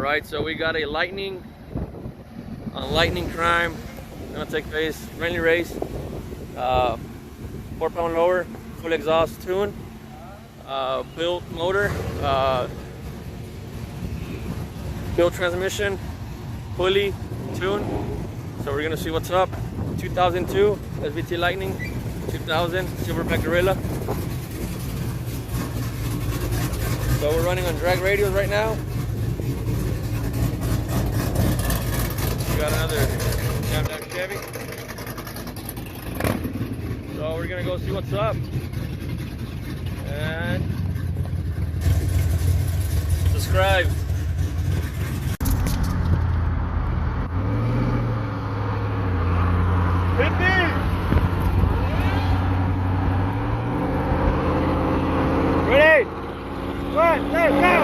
Alright, so we got a lightning crime gonna take place, friendly race, 4-pound lower, full exhaust tune, built motor, built transmission, pulley, tune. So we're gonna see what's up. 2002 SVT Lightning, 2000 Silverback Gorilla. So we're running on drag radials right now. We got another jammed down Chevy. So we're gonna go see what's up. And subscribe. Hit me! Ready? 1, 2, go!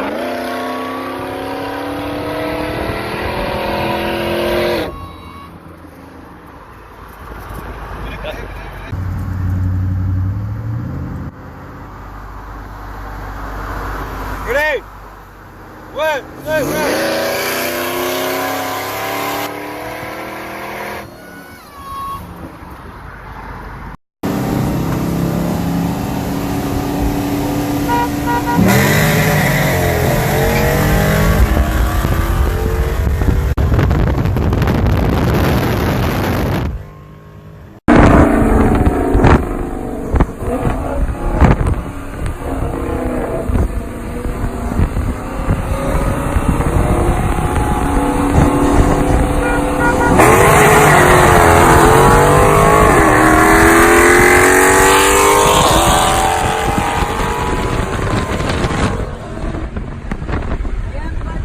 Ready? 1, 2, go!